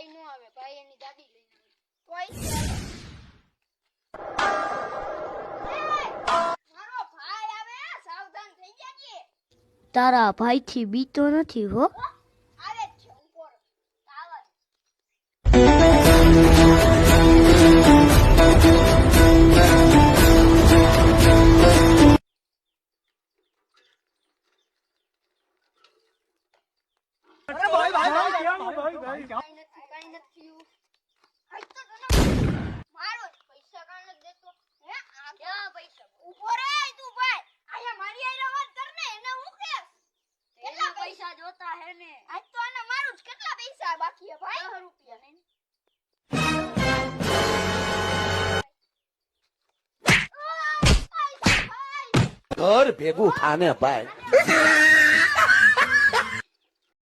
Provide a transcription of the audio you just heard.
ભાઈ નો આવે, ભાઈ એની ગાડી લઈને કોઈ મારો ભાઈ આવે, સાવધાન થઈ જાજે. તારા ભાઈથી બીતો નથી હો. આવે જ છે ઉપર ટાવર. કાઈ નથી આજ તો તને મારો જ પૈસા કાન જ દેતો. હે આ ક્યાં પૈસા? ઉભો રે તું ભાઈ. આયા મારી આયરા વાત કર ને, એને હું કેસ? કેટલા પૈસા જોતા હે ને? આજ તો આને મારું જ. કેટલા પૈસા બાકી હે ભાઈ? 10 રૂપિયા નહીં. ભાઈ ઘર ભેગું થાને ભાઈ.